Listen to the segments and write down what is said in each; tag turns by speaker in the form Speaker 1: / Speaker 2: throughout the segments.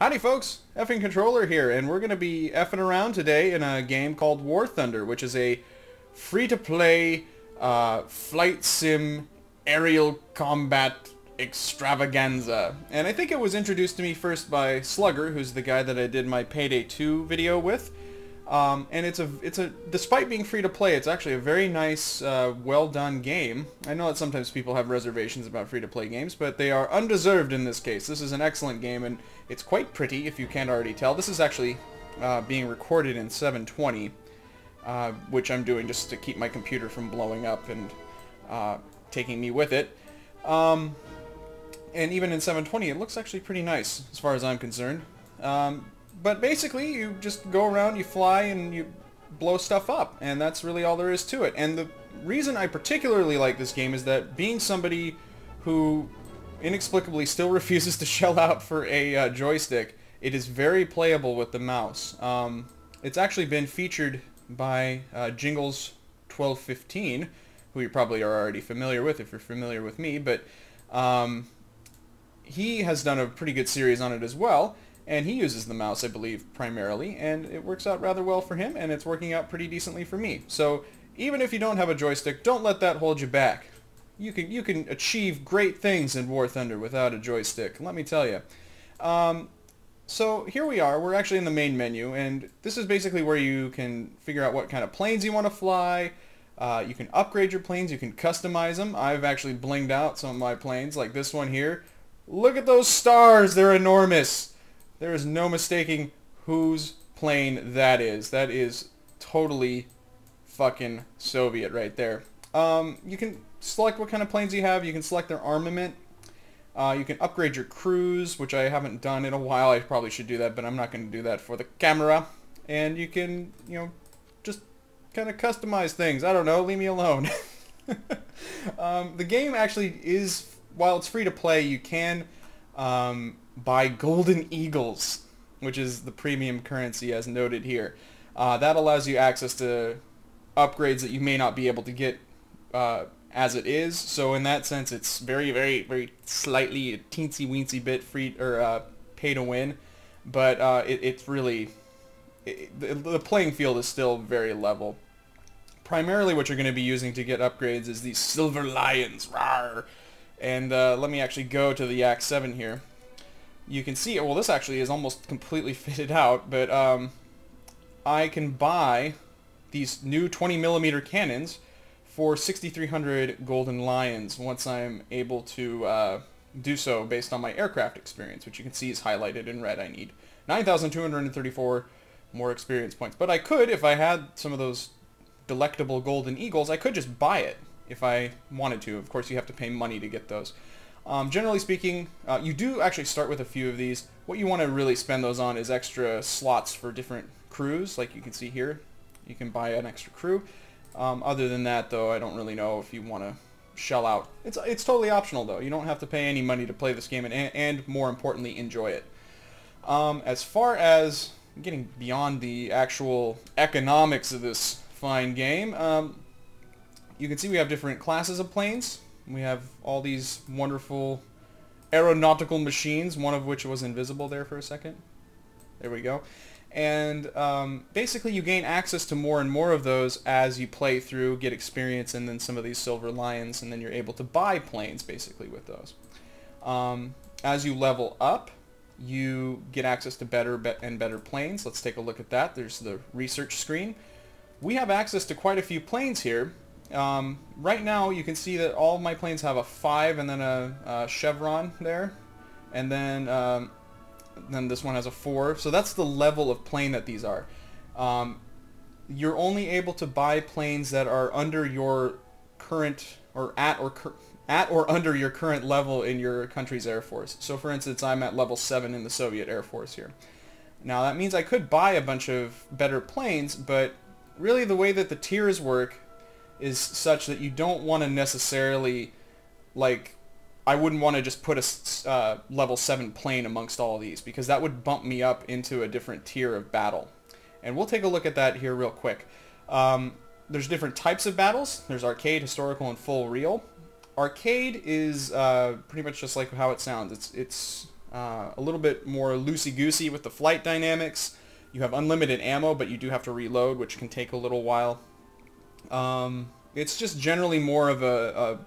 Speaker 1: Howdy folks, Effing Controller here, and we're going to be effing around today in a game called War Thunder, which is a free-to-play flight sim aerial combat extravaganza. And I think it was introduced to me first by Slugger, who's the guy that I did my Payday 2 video with. And despite being free to play, it's actually a very nice, well done game. I know that sometimes people have reservations about free to play games, but they are undeserved in this case. This is an excellent game, and it's quite pretty, if you can't already tell. This is actually being recorded in 720, which I'm doing just to keep my computer from blowing up and taking me with it. And even in 720, it looks actually pretty nice, as far as I'm concerned. But basically, you just go around, you fly, and you blow stuff up, and that's really all there is to it. And the reason I particularly like this game is that being somebody who inexplicably still refuses to shell out for a joystick, it is very playable with the mouse. It's actually been featured by Jingles 1215, who you probably are already familiar with if you're familiar with me, but he has done a pretty good series on it as well. And he uses the mouse, I believe, primarily, and it works out rather well for him, and it's working out pretty decently for me. So even if you don't have a joystick, don't let that hold you back. You can achieve great things in War Thunder without a joystick, let me tell you. So here we are. We're actually in the main menu, and this is basically where you can figure out what kind of planes you want to fly. You can upgrade your planes. You can customize them. I've actually blinged out some of my planes, like this one here. Look at those stars. They're enormous. There is no mistaking whose plane that is. That is totally fucking Soviet right there. You can select what kind of planes you have. You can select their armament. You can upgrade your crews, which I haven't done in a while. I probably should do that, but I'm not going to do that for the camera. And you can, just kind of customize things. I don't know. Leave me alone. The game actually is, while it's free to play, you can buy golden eagles, which is the premium currency as noted here. That allows you access to upgrades that you may not be able to get as it is. So in that sense, it's very, very, very slightly a teensy-weensy bit free or pay to win, but it's really the playing field is still very level. Primarily, what you're going to be using to get upgrades is these silver lions. Rawr! And let me actually go to the Yak 7 here. You can see, well, this actually is almost completely fitted out, but I can buy these new 20mm cannons for 6,300 golden lions once I'm able to do so based on my aircraft experience, which you can see is highlighted in red. I need 9,234 more experience points. But I could, if I had some of those delectable golden eagles, I could just buy it if I wanted to. Of course, you have to pay money to get those. Generally speaking, you do actually start with a few of these. What you want to really spend those on is extra slots for different crews, like you can see here. You can buy an extra crew. Other than that, though, I don't really know if you want to shell out. It's totally optional, though. You don't have to pay any money to play this game, and more importantly, enjoy it. As far as getting beyond the actual economics of this fine game, you can see we have different classes of planes. We have all these wonderful aeronautical machines, one of which was invisible there for a second. There we go. And basically you gain access to more and more of those as you play through, get experience, and then some of these silver lions, and then you're able to buy planes basically with those. As you level up, you get access to better and better planes. Let's take a look at that. There's the research screen. We have access to quite a few planes here. Right now you can see that all of my planes have a 5 and then a chevron there, and then this one has a 4. So that's the level of plane that these are. You're only able to buy planes that are under your current or at or under your current level in your country's Air Force. So for instance, I'm at level 7 in the Soviet Air Force here. Now that means I could buy a bunch of better planes, but really the way that the tiers work is such that you don't want to necessarily, like, I wouldn't want to just put a level 7 plane amongst all of these, because that would bump me up into a different tier of battle. And we'll take a look at that here real quick. There's different types of battles. There's arcade, historical, and full real. Arcade is pretty much just like how it sounds. It's a little bit more loosey-goosey with the flight dynamics. You have unlimited ammo, but you do have to reload, which can take a little while. It's just generally more of a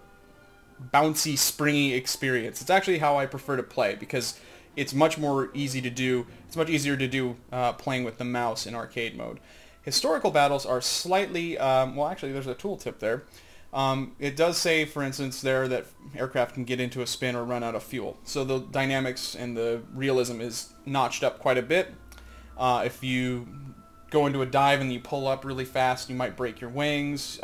Speaker 1: bouncy, springy experience. It's actually how I prefer to play because it's much more easy to do. It's much easier to do playing with the mouse in arcade mode. Historical battles are slightly, well, actually, there's a tooltip there. It does say, for instance, there that aircraft can get into a spin or run out of fuel. So the dynamics and the realism is notched up quite a bit. If you go into a dive and you pull up really fast, you might break your wings.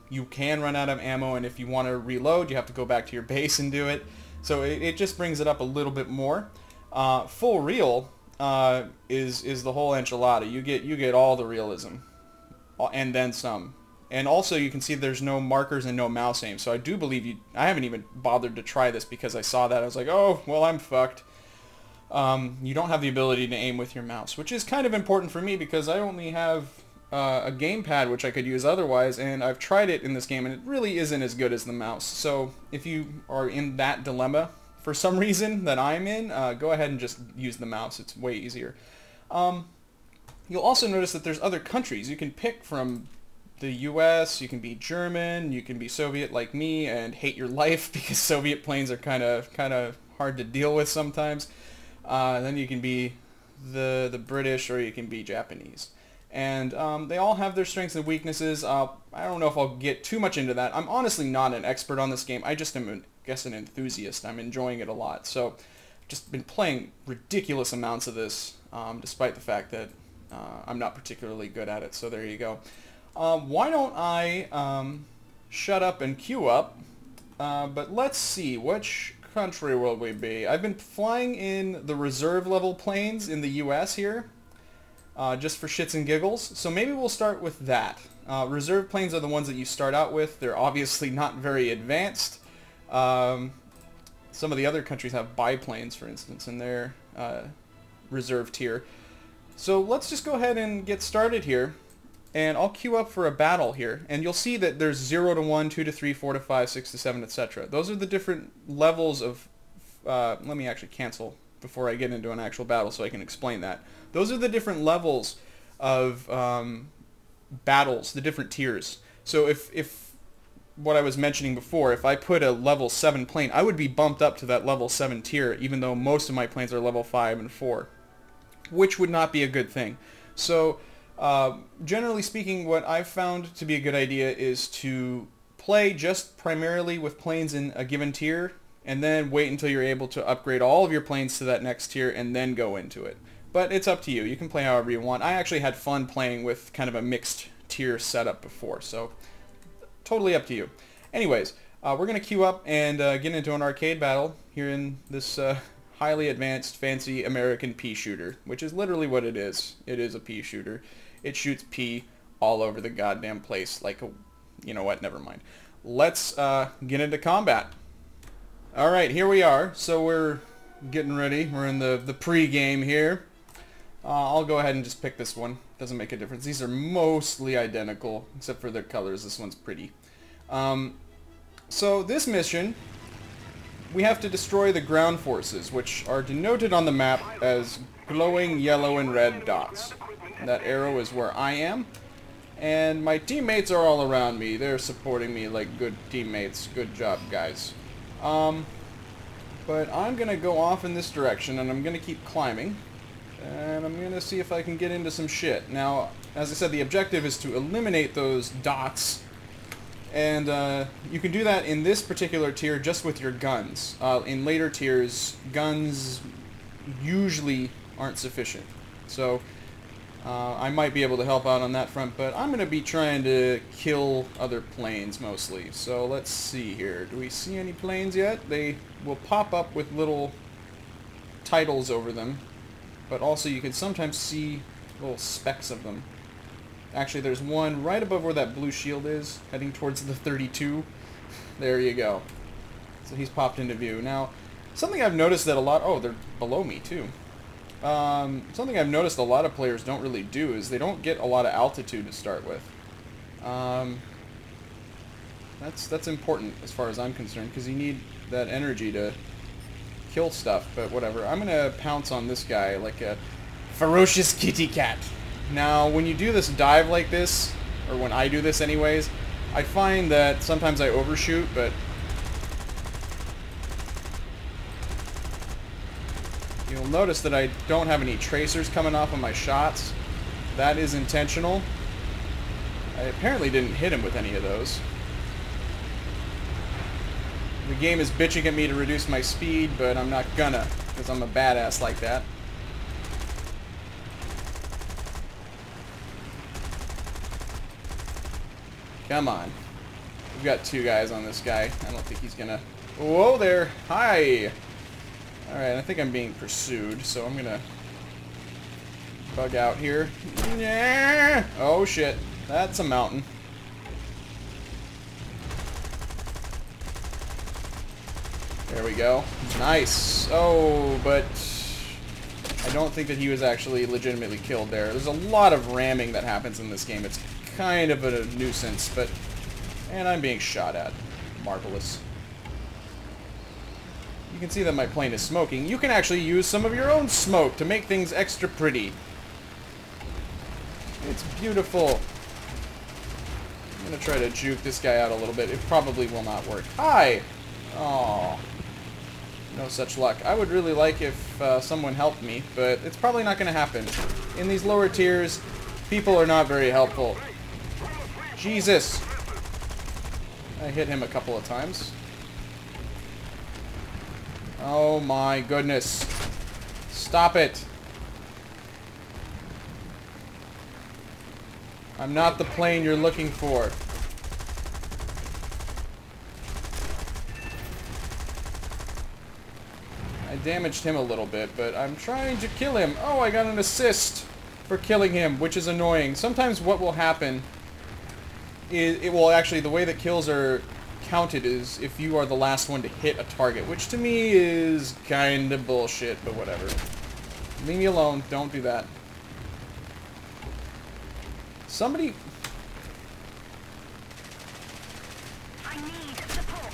Speaker 1: You can run out of ammo, and if you want to reload, you have to go back to your base and do it. So it just brings it up a little bit more. Full reel is the whole enchilada. You get all the realism, and then some. And also you can see there's no markers and no mouse aim. So I do believe I haven't even bothered to try this because I saw that. I was like, oh, well, I'm fucked. You don't have the ability to aim with your mouse, which is kind of important for me because I only have a gamepad which I could use otherwise, and I've tried it in this game and it really isn't as good as the mouse. So if you are in that dilemma for some reason that I'm in, go ahead and just use the mouse. It's way easier. You'll also notice that there's other countries. You can pick from the US, you can be German, you can be Soviet like me and hate your life because Soviet planes are kind of hard to deal with sometimes. Then you can be the British, or you can be Japanese. And they all have their strengths and weaknesses. I don't know if I'll get too much into that. I'm honestly not an expert on this game. I just am, I guess, an enthusiast. I'm enjoying it a lot. So I've just been playing ridiculous amounts of this, despite the fact that I'm not particularly good at it. So there you go. Why don't I shut up and queue up? But let's see, which country will we be? I've been flying in the reserve level planes in the US here, just for shits and giggles. So maybe we'll start with that. Reserve planes are the ones that you start out with. They're obviously not very advanced. Some of the other countries have biplanes, for instance, in their reserve tier. So let's just go ahead and get started here. And I'll queue up for a battle here, and you'll see that there's 0 to 1, 2 to 3, 4 to 5, 6 to 7, etc. Those are the different levels of... let me actually cancel before I get into an actual battle so I can explain that. Those are the different levels of battles, the different tiers. So if what I was mentioning before, if I put a level 7 plane, I would be bumped up to that level 7 tier, even though most of my planes are level 5 and 4, which would not be a good thing. So... generally speaking, what I've found to be a good idea is to play just primarily with planes in a given tier, and then wait until you're able to upgrade all of your planes to that next tier, and then go into it. But it's up to you. You can play however you want. I actually had fun playing with kind of a mixed tier setup before, so totally up to you. Anyways, we're going to queue up and get into an arcade battle here in this highly advanced, fancy American pea shooter, which is literally what it is. It is a pea shooter. It shoots pea all over the goddamn place like a... You know what? Never mind. Let's get into combat. Alright, here we are. So we're getting ready. We're in the pre-game here. I'll go ahead and just pick this one. Doesn't make a difference. These are mostly identical, except for their colors. This one's pretty. So this mission, we have to destroy the ground forces, which are denoted on the map as glowing yellow and red dots. That arrow is where I am, and my teammates are all around me. They're supporting me like good teammates. Good job, guys. But I'm gonna go off in this direction, and I'm gonna keep climbing, and I'm gonna see if I can get into some shit. Now, as I said, the objective is to eliminate those dots, and you can do that in this particular tier just with your guns. In later tiers, guns usually aren't sufficient. So I might be able to help out on that front, but I'm going to be trying to kill other planes mostly. So let's see here. Do we see any planes yet? They will pop up with little titles over them, but also you can sometimes see little specks of them. Actually, there's one right above where that blue shield is, heading towards the 32. There you go. So he's popped into view. Now, something I've noticed that a lot... Oh, they're below me, too. Something I've noticed a lot of players don't really do is they don't get a lot of altitude to start with. That's important as far as I'm concerned, because you need that energy to kill stuff, but whatever. I'm gonna pounce on this guy like a ferocious kitty cat. Now, when you do this dive like this, or when I do this anyways, I find that sometimes I overshoot, but you'll notice that I don't have any tracers coming off of my shots. That is intentional. I apparently didn't hit him with any of those. The game is bitching at me to reduce my speed, but I'm not gonna, because I'm a badass like that. Come on. We've got 2 guys on this guy. I don't think he's gonna... Whoa there! Hi! Alright, I think I'm being pursued, so I'm gonna bug out here. Yeah. Oh shit. That's a mountain. There we go. Nice. Oh, but I don't think that he was actually legitimately killed there. There's a lot of ramming that happens in this game. It's kind of a nuisance, but... And I'm being shot at. Marvelous. You can see that my plane is smoking. You can actually use some of your own smoke to make things extra pretty. It's beautiful. I'm gonna try to juke this guy out a little bit. It probably will not work. Hi! Aww. No such luck. I would really like if someone helped me, but it's probably not going to happen. In these lower tiers, people are not very helpful. Jesus! I hit him a couple of times. Oh my goodness. Stop it. I'm not the plane you're looking for. I damaged him a little bit, but I'm trying to kill him. Oh, I got an assist for killing him, which is annoying. Sometimes what will happen is, it will actually, the way that kills are counted is if you are the last one to hit a target, which to me is kind of bullshit, but whatever. Leave me alone. Don't do that. Somebody...
Speaker 2: I need support.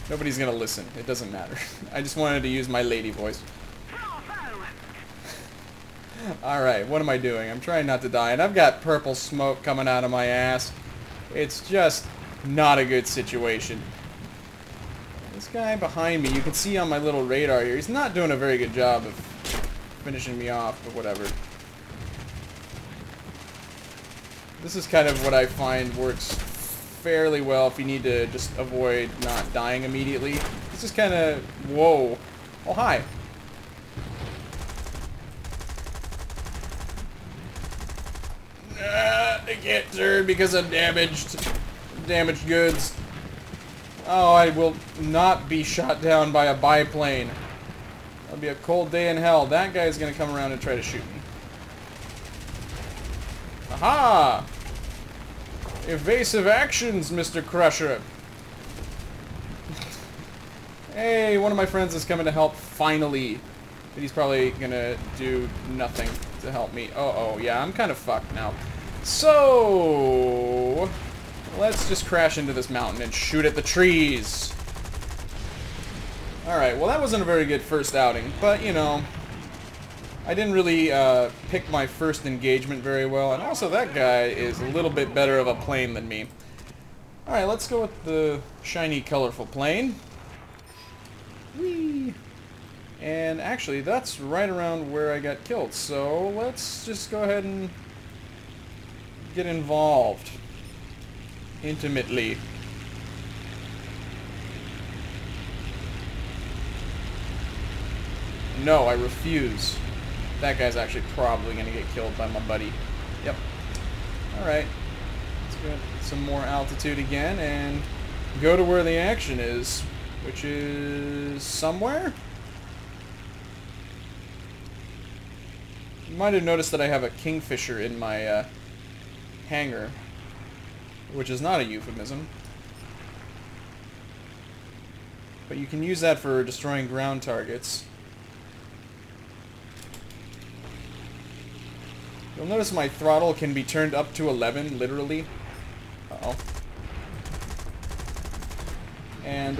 Speaker 1: Nobody's gonna listen. It doesn't matter. I just wanted to use my lady voice. Alright, what am I doing? I'm trying not to die, and I've got purple smoke coming out of my ass. It's just not a good situation. This guy behind me, you can see on my little radar here, he's not doing a very good job of finishing me off, but whatever. This is kind of what I find works fairly well if you need to just avoid not dying immediately. This is kind of... Whoa. Oh, hi. I can't turn because I'm damaged. Damaged goods. Oh, I will not be shot down by a biplane. That'll be a cold day in hell. That guy's gonna come around and try to shoot me. Aha! Evasive actions, Mr. Crusher. Hey, one of my friends is coming to help finally. But he's probably gonna do nothing to help me. Uh-oh, yeah, I'm kind of fucked now. So... let's just crash into this mountain and shoot at the trees. Alright, well that wasn't a very good first outing, but, you know... I didn't really pick my first engagement very well, and also that guy is a little bit better of a plane than me. Alright, let's go with the shiny, colorful plane. Whee! And actually, that's right around where I got killed, so let's just go ahead and get involved. Intimately. No, I refuse. That guy's actually probably going to get killed by my buddy. Yep. Alright. Let's get some more altitude again and go to where the action is, which is somewhere? You might have noticed that I have a kingfisher in my hangar, which is not a euphemism. But you can use that for destroying ground targets. You'll notice my throttle can be turned up to 11, literally. Uh-oh. And,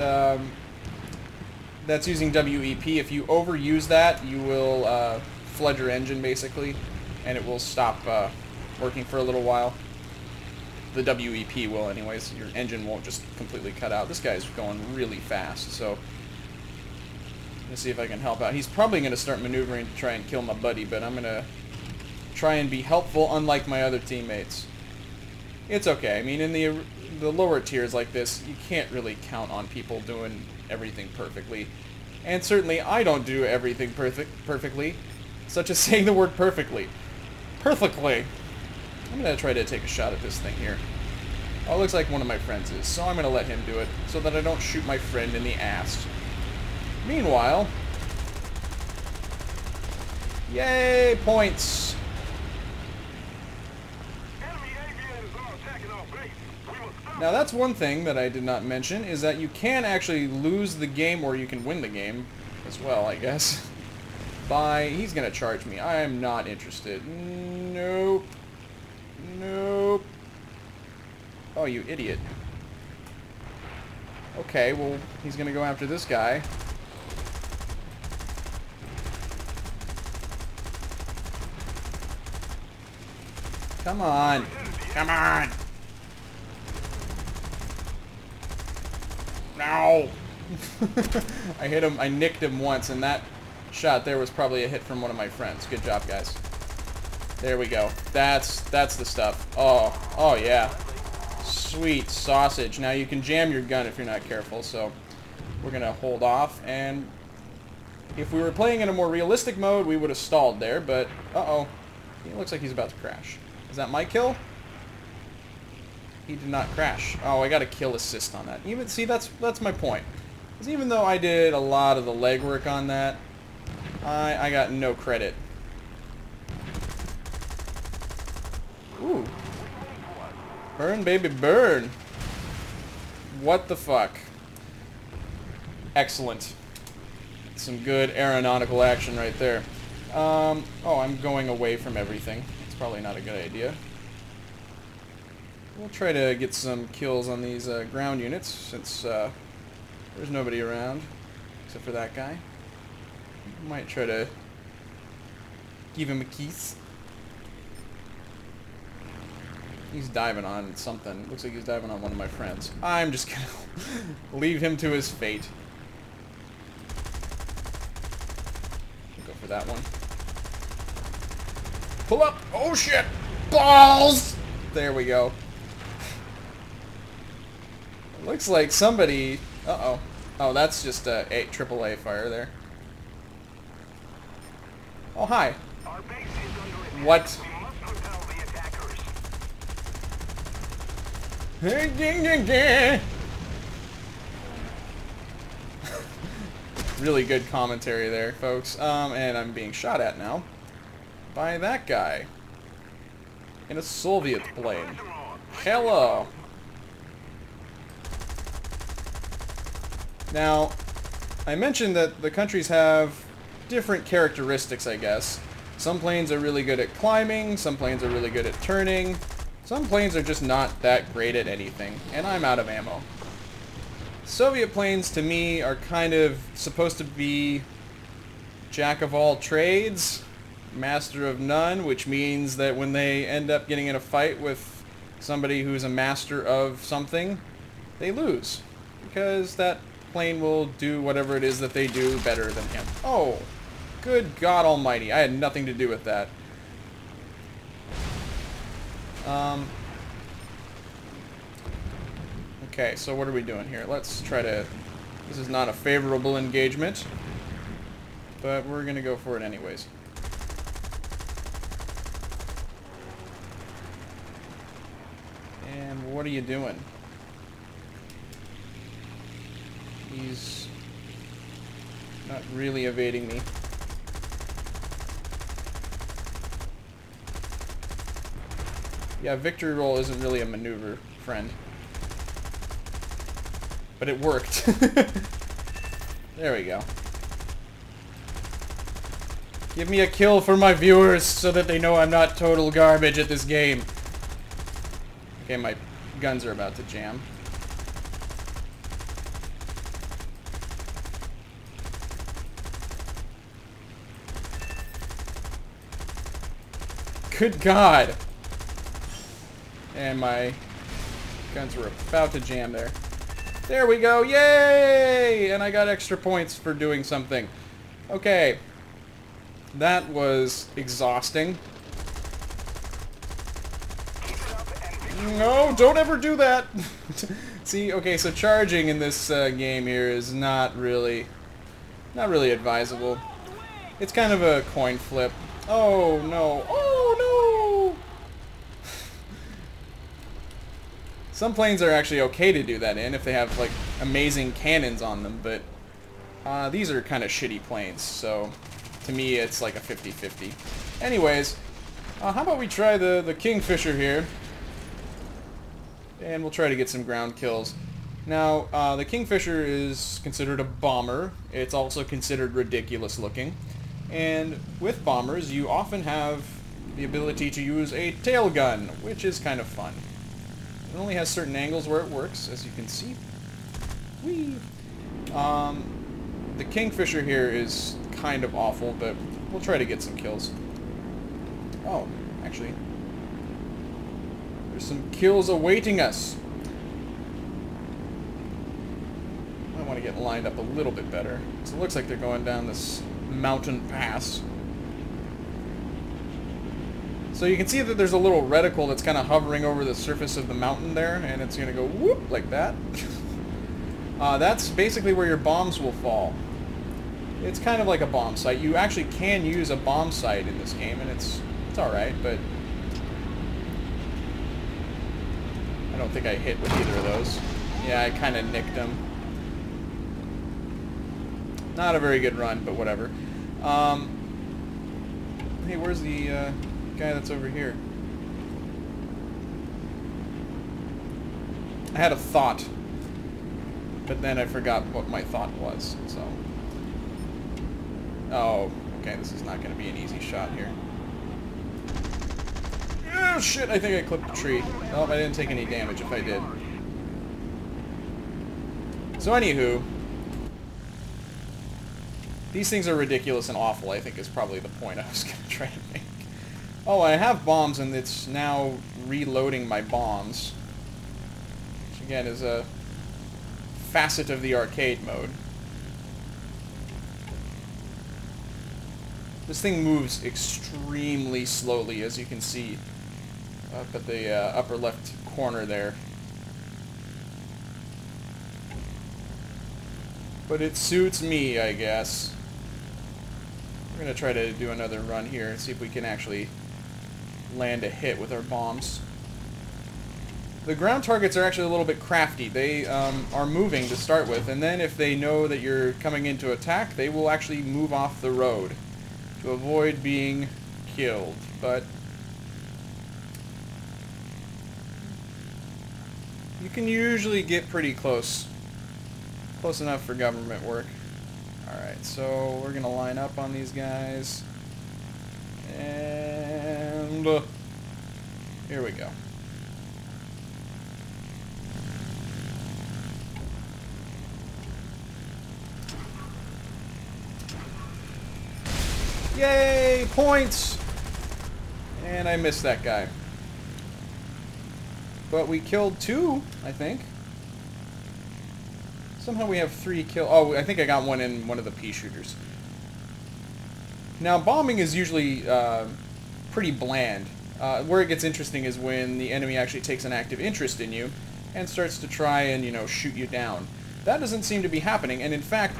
Speaker 1: That's using WEP. If you overuse that, you will flood your engine, basically, and it will stop working for a little while. The WEP will, anyways. Your engine won't just completely cut out. This guy's going really fast, so let's see if I can help out. He's probably going to start maneuvering to try and kill my buddy, but I'm going to try and be helpful, unlike my other teammates. It's okay. I mean, in the lower tiers like this, you can't really count on people doing everything perfectly. And certainly, I don't do everything perfectly, such as saying the word perfectly. Perfectly! I'm going to try to take a shot at this thing here. Oh, it looks like one of my friends is, so I'm going to let him do it, so that I don't shoot my friend in the ass. Meanwhile... Yay! Points! Now that's one thing that I did not mention, is that you can actually lose the game, or you can win the game as well, I guess. By... He's going to charge me. I am not interested. Nope. Nope. Oh, you idiot. Okay, well, he's going to go after this guy. Come on. Come on. No. I hit him. I nicked him once, and that shot there was probably a hit from one of my friends. Good job, guys. There we go. That's the stuff. Oh yeah. Sweet sausage. Now you can jam your gun if you're not careful, so we're gonna hold off, and if we were playing in a more realistic mode, we would have stalled there, but uh-oh. It looks like he's about to crash. Is that my kill? He did not crash. Oh, I got a kill assist on that. Even see, that's my point. Because even though I did a lot of the legwork on that, I got no credit. Ooh. Burn, baby, burn. What the fuck? Excellent. Some good aeronautical action right there. Oh, I'm going away from everything. It's probably not a good idea. We'll try to get some kills on these ground units, since there's nobody around, except for that guy. Might try to give him a kiss. He's diving on something. Looks like he's diving on one of my friends. I'm just gonna leave him to his fate. Go for that one. Pull up! Oh shit! Balls! There we go. It looks like somebody... Uh-oh. Oh, that's just a AAA fire there. Oh, hi. What? Really good commentary there, folks. And I'm being shot at now by that guy in a Soviet plane. Hello. Now, I mentioned that the countries have different characteristics, I guess. Some planes are really good at climbing, some planes are really good at turning, some planes are just not that great at anything, and I'm out of ammo. Soviet planes, to me, are kind of supposed to be jack of all trades, master of none, which means that when they end up getting in a fight with somebody who's a master of something, they lose, because that plane will do whatever it is that they do better than him. Oh, good God almighty, I had nothing to do with that. Okay, so what are we doing here? Let's try to... This is not a favorable engagement, but we're gonna go for it anyways. And what are you doing? He's not really evading me. Yeah, victory roll isn't really a maneuver, friend. But it worked. There we go. Give me a kill for my viewers so that they know I'm not total garbage at this game. Okay, my guns are about to jam. Good God. And my guns were about to jam there. There we go. Yay! And I got extra points for doing something. Okay. That was exhausting. No, don't ever do that. See, okay, so charging in this game here is not really advisable. It's kind of a coin flip. Oh no! Oh no! Some planes are actually okay to do that in if they have like amazing cannons on them, but these are kind of shitty planes, so to me it's like a 50-50. Anyways, how about we try the Kingfisher here? And we'll try to get some ground kills. Now, the Kingfisher is considered a bomber. It's also considered ridiculous looking. And with bombers, you often have the ability to use a tail gun, which is kind of fun. It only has certain angles where it works, as you can see. Whee! The Kingfisher here is kind of awful, but we'll try to get some kills. Oh, actually, there's some kills awaiting us. I want to get lined up a little bit better. So it looks like they're going down this mountain pass. So you can see that there's a little reticle that's kind of hovering over the surface of the mountain there, and it's going to go whoop like that. That's basically where your bombs will fall. It's kind of like a bomb site. You actually can use a bomb site in this game, and it's alright, but I don't think I hit with either of those. Yeah, I kind of nicked them. Not a very good run, but whatever. Hey, where's the guy that's over here? I had a thought, but then I forgot what my thought was, so... Oh, okay, this is not going to be an easy shot here. Oh, shit, I think I clipped a tree. Oh, I didn't take any damage if I did. So, anywho... These things are ridiculous and awful, I think is probably the point I was going to try to make. Oh, I have bombs, and it's now reloading my bombs. Which, again, is a facet of the arcade mode. This thing moves extremely slowly, as you can see up at the upper left corner there. But it suits me, I guess. We're going to try to do another run here and see if we can actually land a hit with our bombs. The ground targets are actually a little bit crafty. They are moving to start with, and then if they know that you're coming in to attack, they will actually move off the road to avoid being killed. But you can usually get pretty close. Close enough for government work. Alright, so we're going to line up on these guys. And here we go. Yay! Points! And I missed that guy. But we killed 2, I think. Somehow we have 3 kills. Oh, I think I got one in one of the pea shooters. Now, bombing is usually pretty bland. Where it gets interesting is when the enemy actually takes an active interest in you and starts to try and, you know, shoot you down. That doesn't seem to be happening, and in fact,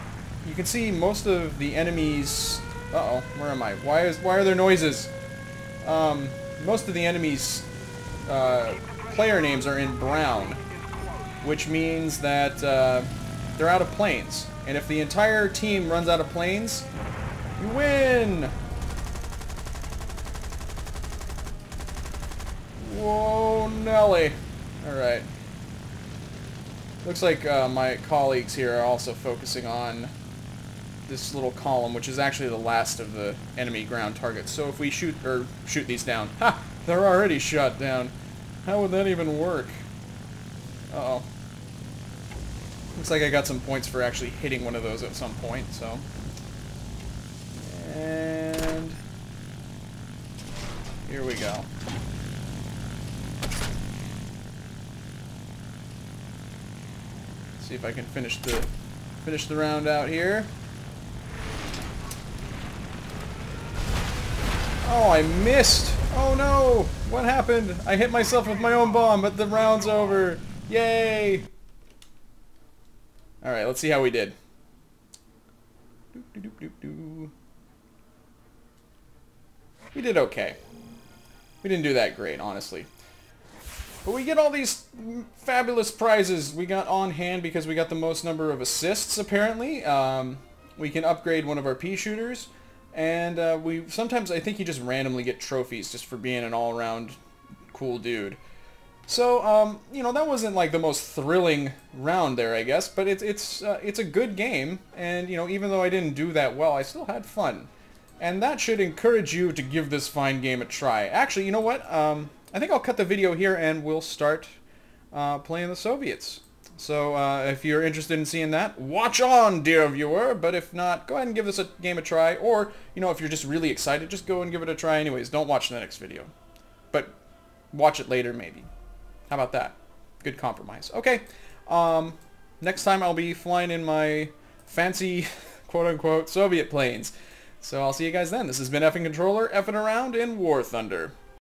Speaker 1: you can see most of the enemies... Uh-oh, where am I? Why are there noises? Most of the enemies' player names are in brown, which means that they're out of planes. And if the entire team runs out of planes, you win! Whoa, Nelly. Alright. Looks like my colleagues here are also focusing on this little column, which is actually the last of the enemy ground targets. So if we shoot these down... Ha! They're already shot down. How would that even work? Uh-oh. Looks like I got some points for actually hitting one of those at some point, so... And... Here we go. See if I can finish the round out here. Oh, I missed! Oh no! What happened? I hit myself with my own bomb, but the round's over. Yay! Alright, let's see how we did. We did okay. We didn't do that great, honestly. But we get all these fabulous prizes. We got on hand because we got the most number of assists, apparently. We can upgrade one of our pea shooters. And we sometimes, I think you just randomly get trophies just for being an all-around cool dude. So, you know, that wasn't like the most thrilling round there, I guess. But it's a good game. And, you know, even though I didn't do that well, I still had fun. And that should encourage you to give this fine game a try. Actually, you know what? I think I'll cut the video here and we'll start playing the Soviets. So if you're interested in seeing that, watch on, dear viewer. But if not, go ahead and give this game a try. Or, you know, if you're just really excited, just go and give it a try anyways. Don't watch the next video. But watch it later, maybe. How about that? Good compromise. Okay. Next time I'll be flying in my fancy, quote-unquote, Soviet planes. So I'll see you guys then. This has been Effing Controller, effing around in War Thunder.